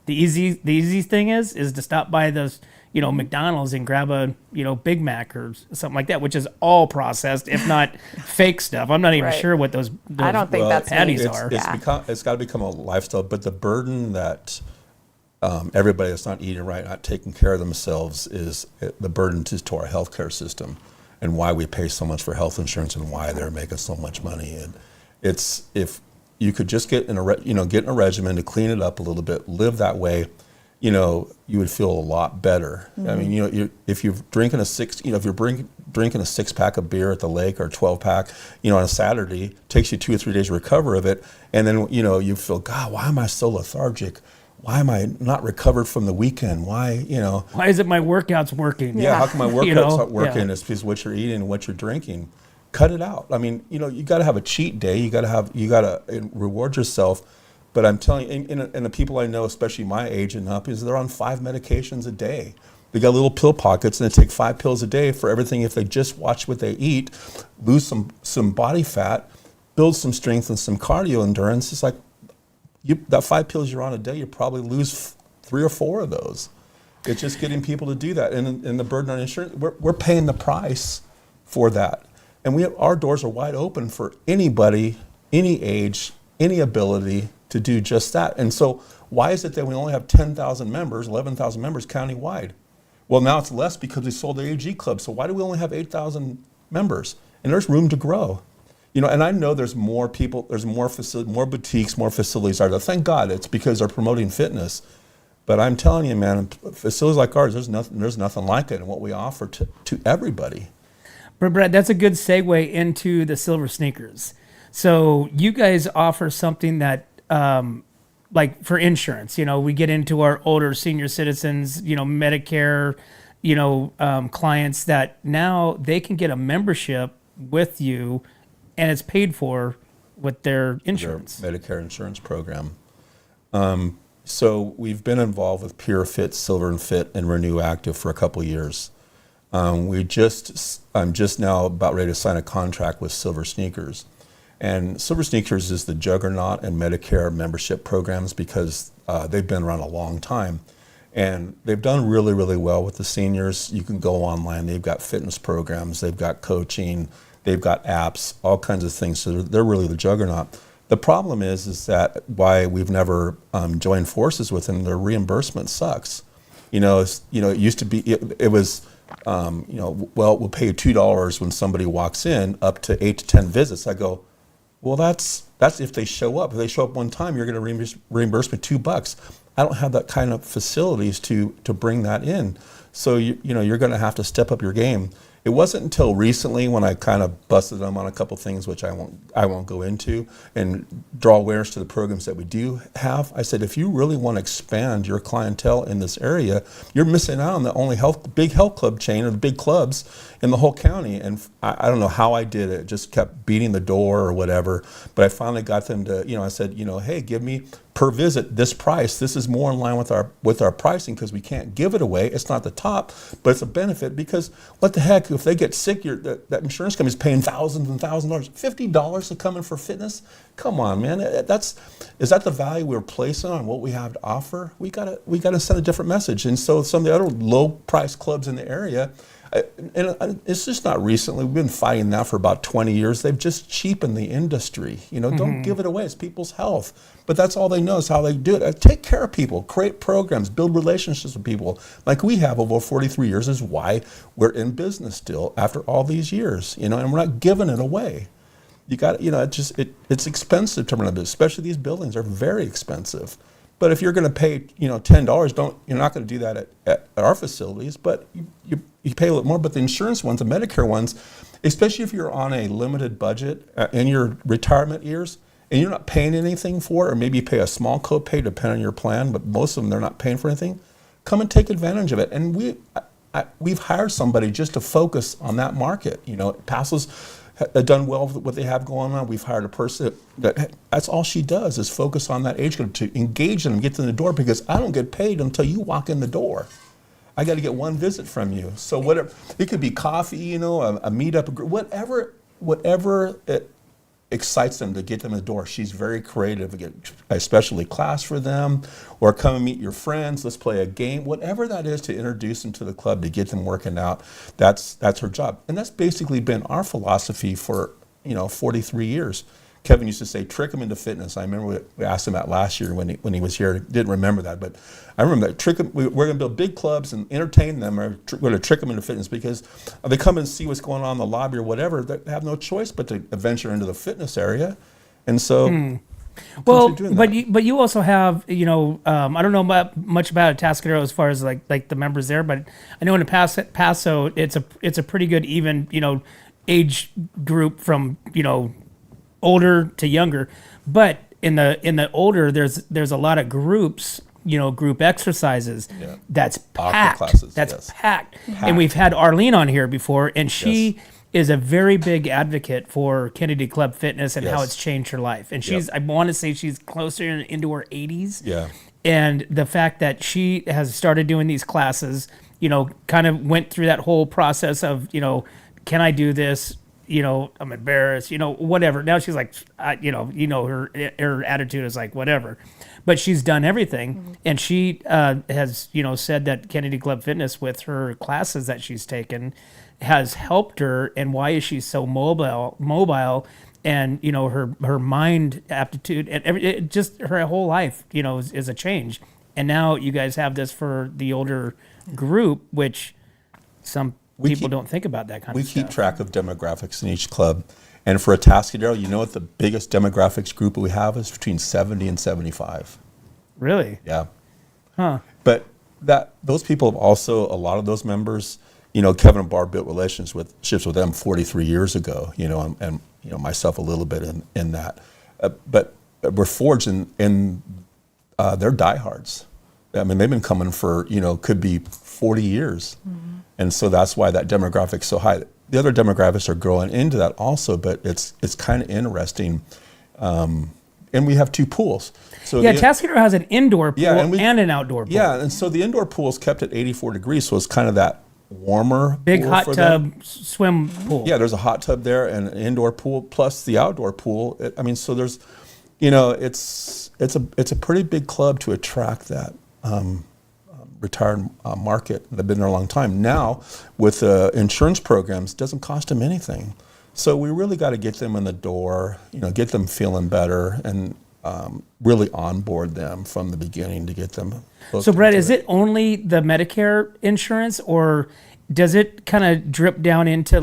The easy thing is to stop by those, McDonald's and grab a, Big Mac or something like that, which is all processed, if not fake stuff. I'm not even Right. sure what those I don't think that's patties me. are. It's got to become a lifestyle, but the burden that everybody that's not eating right, not taking care of themselves, is the burden to our healthcare system, and why we pay so much for health insurance and why they're making so much money. And it's, if you could just get in a regimen to clean it up a little bit, live that way, you would feel a lot better. I mean, if you're drinking if you're drinking a 6-pack of beer at the lake, or a 12-pack, on a Saturday, takes you 2 or 3 days to recover of it, and then you feel, God, why am I so lethargic? Why am I not recovered from the weekend? Why is it my workouts working? Yeah, how come my workouts not working? Yeah. It's because what you're eating and what you're drinking. Cut it out. I mean, you got to have a cheat day. You got to reward yourself. But I'm telling you, and the people I know, especially my age and up, is they're on 5 medications a day. They got little pill pockets, and they take 5 pills a day for everything. If they just watch what they eat, lose some body fat, build some strength and some cardio endurance, it's like that 5 pills you're on a day, you probably lose 3 or 4 of those. It's just getting people to do that, and the burden on insurance, we're paying the price for that. And our doors are wide open for anybody, any age, any ability to do just that. And so why is it that we only have 10,000 members, 11,000 members countywide? Well, now it's less because we sold the AG Club. So why do we only have 8,000 members? And there's room to grow. And I know there's more people, there's more facilities, more boutiques, more facilities are there. Thank God, it's because they're promoting fitness. But I'm telling you, man, facilities like ours, there's nothing like it in what we offer to everybody. But Brett, that's a good segue into the Silver Sneakers. So you guys offer something that, like for insurance, we get into our older senior citizens, Medicare, clients that now they can get a membership with you, and it's paid for with their insurance. Their Medicare insurance program. So we've been involved with Pure Fit, Silver and Fit, and Renew Active for a couple of years. I'm just now about ready to sign a contract with Silver Sneakers. And Silver Sneakers is the juggernaut in Medicare membership programs because they've been around a long time. And they've done really, really well with the seniors. You can go online. They've got fitness programs. They've got coaching. They've got apps, all kinds of things. So they're really the juggernaut. The problem is that why we've never joined forces with them, their reimbursement sucks. It used to be, it was, well, we'll pay you $2 when somebody walks in, up to 8 to 10 visits. I go, well, that's if they show up. If they show up one time, you're going to reimburse me $2. I don't have that kind of facilities to bring that in. So you're going to have to step up your game. It wasn't until recently when I kind of busted them on a couple things, which I won't go into, and draw awareness to the programs that we do have. I said, if you really want to expand your clientele in this area, you're missing out on the only big health club chain of the big clubs in the whole county. And I don't know how I did it. Just kept beating the door or whatever. But I finally got them to, I said, hey, give me per visit this price. This is more in line with our pricing because we can't give it away. It's not the top, but it's a benefit because what the heck, if they get sick, that insurance company is paying thousands and thousands of dollars. $50 to come in for fitness? Come on, man. Is that the value we're placing on what we have to offer? We gotta send a different message. And so some of the other low price clubs in the area, and it's just not recently. We've been fighting that for about 20 years. They've just cheapened the industry. Don't give it away. It's people's health. But that's all they know is how they do it. Take care of people, create programs, build relationships with people like we have over 43 years is why we're in business still after all these years, and we're not giving it away. You got, it's expensive to run a business, especially these buildings are very expensive. But if you're going to pay, $10, you're not going to do that at our facilities, but you pay a little more. But the insurance ones, the Medicare ones, especially if you're on a limited budget in your retirement years and you're not paying anything for it, or maybe you pay a small copay depending on your plan, but most of them, they're not paying for anything, come and take advantage of it. And we've hired somebody just to focus on that market. Passos done well with what they have going on. We've hired a person that's all she does is focus on that age group to engage them and get them in the door because I don't get paid until you walk in the door. I got to get one visit from you. So whatever, it could be coffee, a meetup, whatever excites them to get them in the door. She's very creative. We get a specialty class for them, or come and meet your friends. Let's play a game, whatever that is, to introduce them to the club, to get them working out. That's her job, and that's basically been our philosophy for 43 years. Kevin used to say, trick them into fitness. I remember we asked him that last year when he was here. Didn't remember that, but I remember that. Trick them. We're going to build big clubs and entertain them, or we're going to trick them into fitness, because they come and see what's going on in the lobby or whatever. They have no choice but to venture into the fitness area, and so. Well, but you also have, I don't know much about Atascadero as far as like the members there, but I know in Paso it's a pretty good even age group from older to younger, but in the older there's a lot of groups, group exercises. That's packed. Classes, that's yes. packed. And we've had Arlene on here before, and she is a very big advocate for Kennedy Club Fitness and how it's changed her life. And I want to say she's closer into her 80s. Yeah. And the fact that she has started doing these classes, kind of went through that whole process of, can I do this? I'm embarrassed, whatever. Now she's like, her attitude is like, whatever. But she's done everything. And she has, said that Kennedy Club Fitness, with her classes that she's taken, has helped her. And why is she so mobile? And, her mind aptitude and just her whole life, is a change. And now you guys have this for the older group, which people don't think about that kind of stuff. We keep track of demographics in each club. And for Atascadero, you know what the biggest demographics group we have is? Between 70 and 75. Really? Yeah. Huh. But those people have also, a lot of those members, Kevin and Barb built relationships with them 43 years ago, and myself a little bit in that. But we're forged in they're diehards. I mean, they've been coming for, could be 40 years. Mm-hmm. And so that's why that demographic's so high. The other demographics are growing into that also, but it's kind of interesting. And we have two pools. So Atascadero has an indoor pool and an outdoor pool. Yeah, and so the indoor pool is kept at 84 degrees, so it's kind of that warmer big pool hot for tub them. swim pool. Yeah, there's a hot tub there and an indoor pool plus the outdoor pool. So there's, it's a pretty big club to attract that retired market. They've been there a long time. Now, with insurance programs, it doesn't cost them anything. So we really got to get them in the door, get them feeling better, and really onboard them from the beginning to get them. So, Brett, is it only the Medicare insurance, or does it kind of drip down into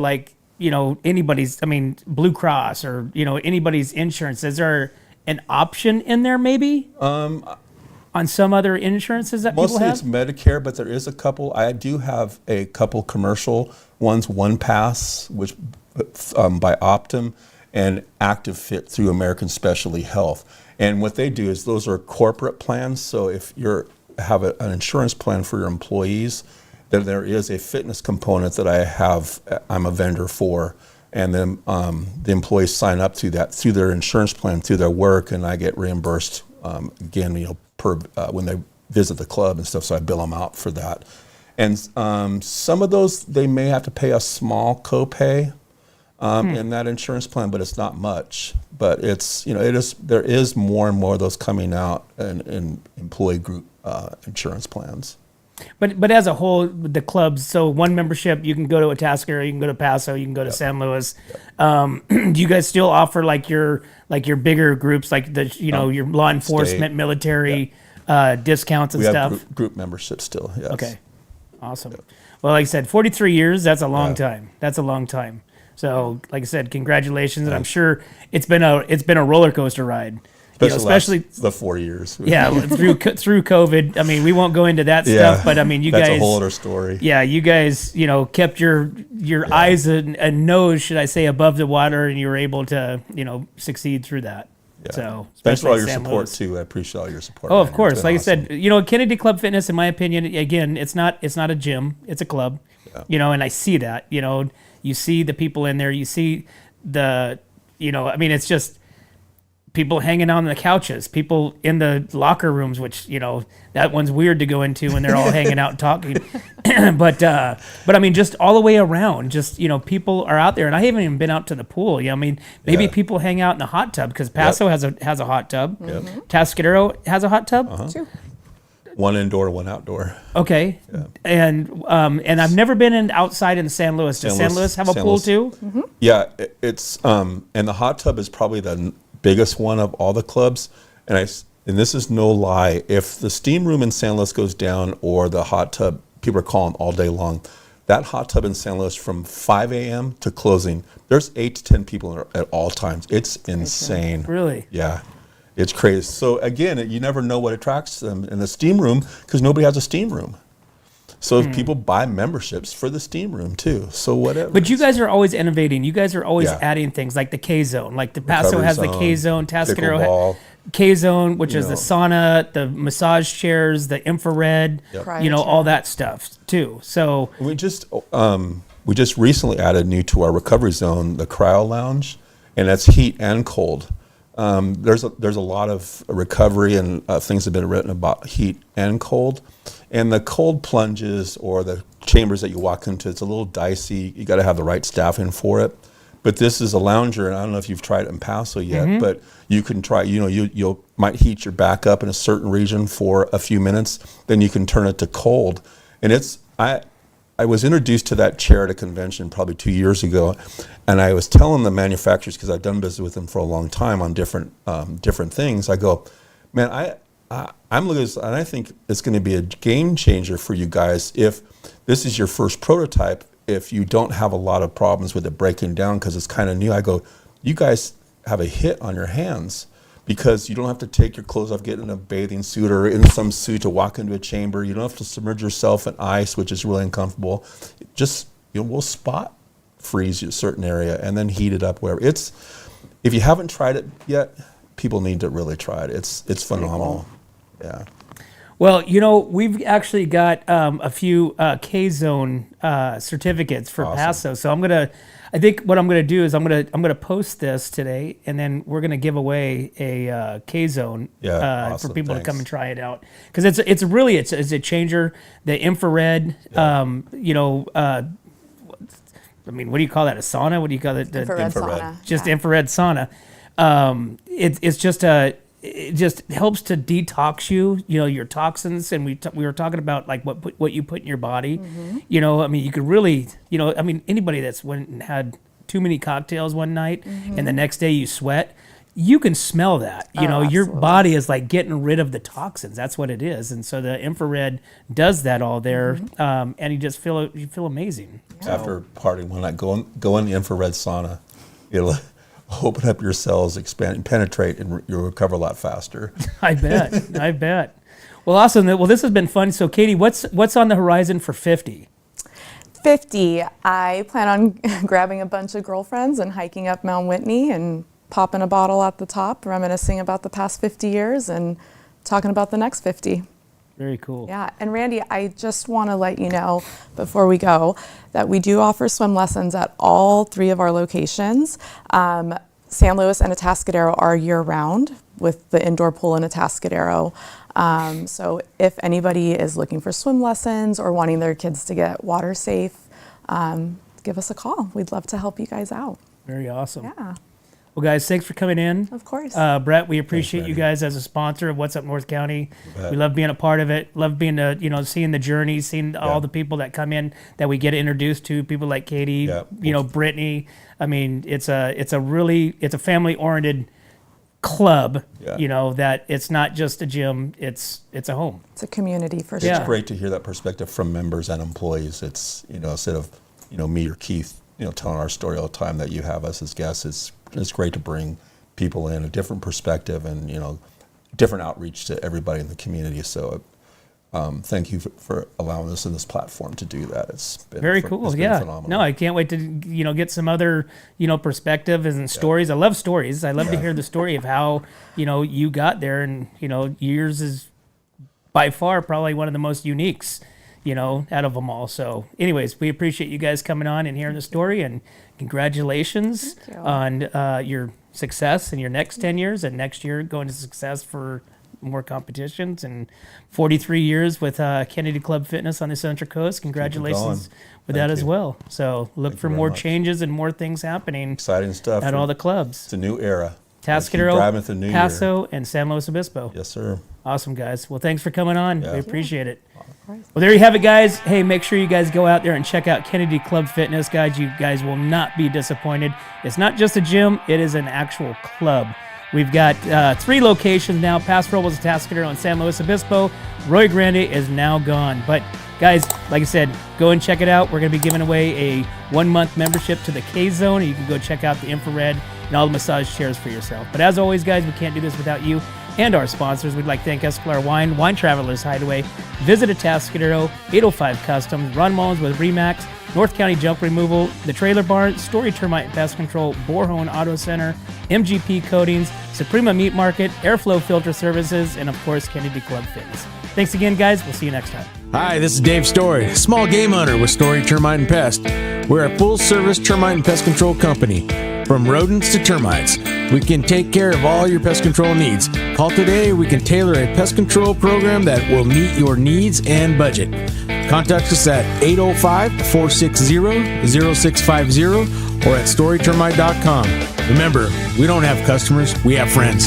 anybody's? I mean, Blue Cross or anybody's insurance? Is there an option in there maybe? On some other insurances that people have? Mostly it's Medicare, but there is a couple. I do have a couple commercial ones, OnePass, which by Optum, and Active Fit through American Specialty Health. And what they do is those are corporate plans. So if you have an insurance plan for your employees, then there is a fitness component that I'm a vendor for. And then the employees sign up to that through their insurance plan, through their work, and I get reimbursed again, per when they visit the club and stuff. So I bill them out for that. And some of those they may have to pay a small copay in that insurance plan, but it's not much. But it's there is more and more of those coming out in employee group insurance plans. But as a whole, the clubs, so one membership, you can go to Atascadero, you can go to Paso, you can go to San Luis. Do you guys still offer your bigger groups, like your law enforcement, state, military discounts and we stuff? We have group membership still, yes. Okay, awesome. Well, like I said, 43 years, that's a long time. That's a long time. So, like I said, congratulations, and I'm sure it's been a roller coaster ride. Especially the 4 years. Yeah, through COVID. I mean, we won't go into that stuff, but I mean, that's guys. a whole other story. Yeah, you guys, kept your eyes and nose, should I say, above the water, and you were able to, succeed through that. Yeah. So thanks for all your support too. I appreciate all your support. Oh, of course. Like awesome. I said, Kennedy Club Fitness, in my opinion, again, it's not a gym, it's a club. Yeah. And I see that. You see the people in there. You see the, it's just people hanging on the couches, people in the locker rooms, which, you know, that one's weird to go into when they're all hanging out and talking. but I mean, just all the way around, just, you know, people are out there, and I haven't even been out to the pool. You know, I mean, maybe people hang out in the hot tub, because Paso has a hot tub. Tascadero has a hot tub. Two. One indoor, one outdoor. Okay. And I've never been outside in San Luis. Does San Luis have a pool too? Yeah, it's and the hot tub is probably the biggest one of all the clubs. And this is no lie. If the steam room in San Luis goes down, or the hot tub, people are calling all day long. That hot tub in San Luis, from 5 a.m. to closing, there's 8 to 10 people at all times. It's insane. Really? Yeah. It's crazy. So again, you never know what attracts them in the steam room, because nobody has a steam room. So if people buy memberships for the steam room too. So whatever. But you guys are always innovating. You guys are always Yeah. adding things like the K-Zone. Like the Paso Recovery has the zone, K-Zone, Tascadero pickleball. K-Zone, which is the know. sauna, the massage chairs, the infrared, Yep. you know, Cryo all chair. that stuff too. So We just recently added new to our recovery zone, the cryo lounge, and that's heat and cold. There's a lot of recovery and things have been written about heat and cold, and the cold plunges or the chambers that you walk into, it's a little dicey. You got to have the right staffing for it. But this is a lounger, and I don't know if you've tried it in Paso yet, but you can try. You know, you might heat your back up in a certain region for a few minutes, then you can turn it to cold, and I was introduced to that chair at a convention probably 2 years ago, and I was telling the manufacturers, because I've done business with them for a long time on different things. I go, man, I'm looking at this, and I think it's going to be a game changer for you guys if this is your first prototype. If you don't have a lot of problems with it breaking down because it's kind of new, I go, you guys have a hit on your hands, because you don't have to take your clothes off, get in a bathing suit or in some suit to walk into a chamber. You don't have to submerge yourself in ice, which is really uncomfortable. Just, you know, we'll spot freeze a certain area and then heat it up wherever. If you haven't tried it yet, people need to really try it. It's phenomenal. Yeah. well, you know, we've actually got a few K-Zone certificates for Awesome. Paso. So I think what I'm gonna do is I'm gonna post this today, and then we're gonna give away a K-Zone Yeah, for awesome. people to come Thanks. and try it out, because it's a changer. The infrared, you know, I mean, what do you call that? A sauna? What do you call it? Infrared infrared. sauna. Just yeah. infrared sauna. It just helps to detox you, you know, your toxins. And we were talking about like what you put in your body. You know, I mean, you could really, you know, I mean, anybody that's went and had too many cocktails one night and the next day you sweat, you can smell that. You know, your absolutely. body is like getting rid of the toxins. That's what it is. And so the infrared does that all there, and you feel amazing. After partying one night, go in the infrared sauna. It'll open up your cells, expand, and penetrate, and you'll recover a lot faster. I bet. I bet. Well, awesome. Well, this has been fun. So, Katie, what's on the horizon for 50? 50, I plan on grabbing a bunch of girlfriends and hiking up Mount Whitney and popping a bottle at the top, reminiscing about the past 50 years and talking about the next 50. Very cool. Yeah, and Randy, I just want to let you know before we go that we do offer swim lessons at all 3 of our locations. San Luis and Atascadero are year-round with the indoor pool in Atascadero. So if anybody is looking for swim lessons or wanting their kids to get water safe, give us a call. We'd love to help you guys out. Very awesome. Yeah, Well, guys, thanks for coming in. of course. Brett, we appreciate you Randy. guys as a sponsor of What's Up North County. bet. We love being a part of it. Love being seeing the journey, seeing all the people that come in that we get introduced to. People like Katie, Yeah. Brittany. I mean, it's a family oriented club. Yeah. You know, that it's not just a gym. It's a home. It's a community for Yeah. sure. It's great to hear that perspective from members and employees. It's, instead of, me or Keith, telling our story all the time that you have us as guests, it's great to bring people in a different perspective and, different outreach to everybody in the community. So thank you for allowing us in this platform to do that. It's been Very it's cool. been Yeah. phenomenal. No, I can't wait to get some other perspectives and stories. I love stories. I love to hear the story of how you got there, and yours is by far probably one of the most uniques. out of them all. So anyways, we appreciate you guys coming on and hearing the story, and congratulations on your success in your next 10 years, and next year going to success for more competitions, and 43 years with Kennedy Club Fitness on the Central Coast. Congratulations with that as well. So look for more changes and more things happening. Exciting stuff at all the clubs. It's a new era. Atascadero, Paso, and San Luis Obispo. Yes, sir. Awesome, guys. Well, thanks for coming on. We appreciate it. Well, there you have it, guys. Hey, make sure you guys go out there and check out Kennedy Club Fitness, guys. You guys will not be disappointed. It's not just a gym. It is an actual club. We've got 3 locations now. Paso Robles, Atascadero, and San Luis Obispo. Roy Grande is now gone. But, guys, like I said, go and check it out. We're going to be giving away a 1-month membership to the K-Zone. And you can go check out the infrared and all the massage chairs for yourself. But as always, guys, we can't do this without you and our sponsors. We'd like to thank Escalar Wine Travelers Hideaway, Visit Atascadero, 805 Customs, Ron Mullins with Remax, North County Junk Removal, The Trailer Barn, Story Termite and Pest Control, Borhone Auto Center, MGP Coatings, Suprema Meat Market, Airflow Filter Services, and of course, Kennedy Club Fitness. Thanks again, guys. We'll see you next time. Hi, this is Dave Story, small game hunter with Story Termite and Pest. We're a full-service termite and pest control company. From rodents to termites, we can take care of all your pest control needs. Call today. We can tailor a pest control program that will meet your needs and budget. Contact us at 805-460-0650 or at storytermite.com. Remember, we don't have customers, we have friends.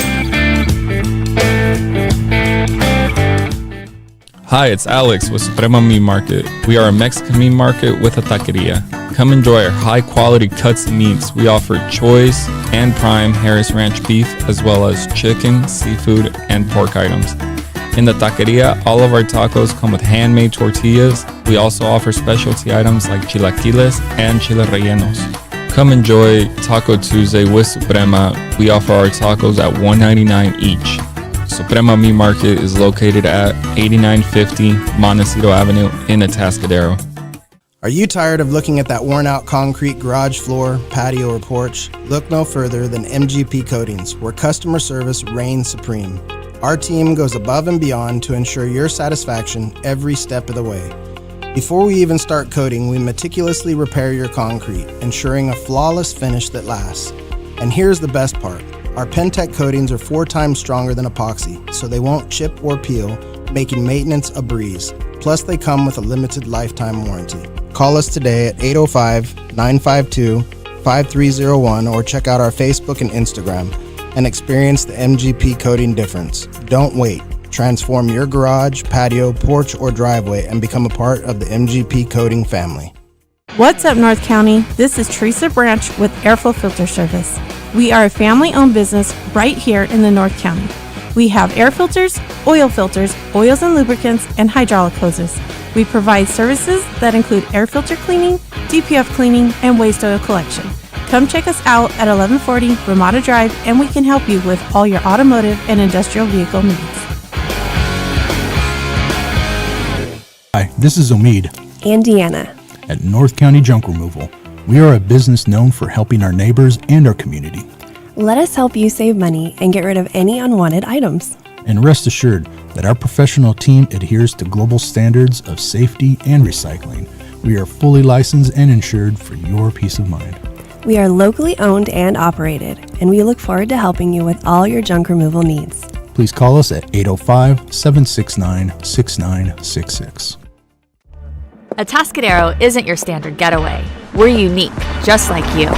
Hi, it's Alex with Suprema Meat Market. We are a Mexican meat market with a taqueria. Come enjoy our high-quality cuts and meats. We offer choice and prime Harris Ranch beef, as well as chicken, seafood, and pork items. In the taqueria, all of our tacos come with handmade tortillas. We also offer specialty items like chilaquiles and chile rellenos. Come enjoy Taco Tuesday with Suprema. We offer our tacos at $1.99 each. Suprema Meat Market is located at 8950 Montecito Avenue in Atascadero. Are you tired of looking at that worn-out concrete garage floor, patio, or porch? Look no further than MGP Coatings, where customer service reigns supreme. Our team goes above and beyond to ensure your satisfaction every step of the way. Before we even start coating, we meticulously repair your concrete, ensuring a flawless finish that lasts. And here's the best part. Our Pentec coatings are 4 times stronger than epoxy, so they won't chip or peel, making maintenance a breeze. Plus, they come with a limited lifetime warranty. Call us today at 805-952-5301 or check out our Facebook and Instagram and experience the MGP coating difference. Don't wait. Transform your garage, patio, porch, or driveway and become a part of the MGP coating family. What's up, North County? This is Teresa Branch with Airflow Filter Service. We are a family-owned business right here in the North County. We have air filters, oils and lubricants, and hydraulic hoses. We provide services that include air filter cleaning, DPF cleaning, and waste oil collection. Come check us out at 1140 Ramada Drive, and we can help you with all your automotive and industrial vehicle needs. Hi, this is Omid and Deanna at North County Junk Removal. We are a business known for helping our neighbors and our community. Let us help you save money and get rid of any unwanted items. And rest assured that our professional team adheres to global standards of safety and recycling. We are fully licensed and insured for your peace of mind. We are locally owned and operated, and we look forward to helping you with all your junk removal needs. Please call us at 805-769-6966. Atascadero isn't your standard getaway. We're unique, just like you.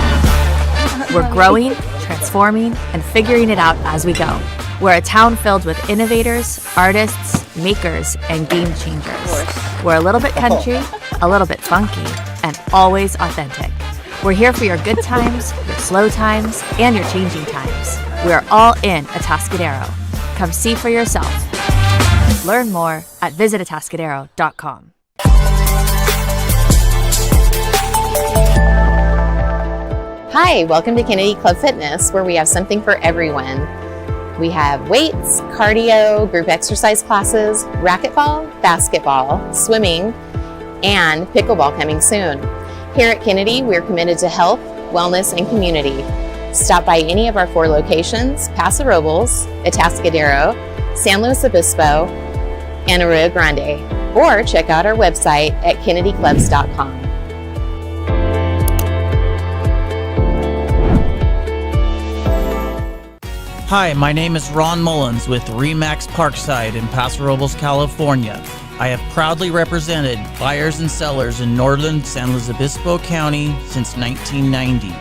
We're growing, transforming, and figuring it out as we go. We're a town filled with innovators, artists, makers, and game changers. We're a little bit country, a little bit funky, and always authentic. We're here for your good times, your slow times, and your changing times. We're all in Atascadero. Come see for yourself. Learn more at visitatascadero.com. Hi, welcome to Kennedy Club Fitness, where we have something for everyone. We have weights, cardio, group exercise classes, racquetball, basketball, swimming, and pickleball coming soon. Here at Kennedy, we're committed to health, wellness, and community. Stop by any of our 4 locations: Paso Robles, Atascadero, San Luis Obispo, and Arroyo Grande. or check out our website at kennedyclubs.com. Hi, my name is Ron Mullins with RE/MAX Parkside in Paso Robles, California. I have proudly represented buyers and sellers in northern San Luis Obispo County since 1990.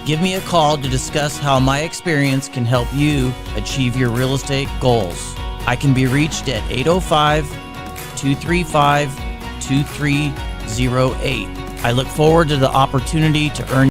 Give me a call to discuss how my experience can help you achieve your real estate goals. I can be reached at 805-235-2308. I look forward to the opportunity to earn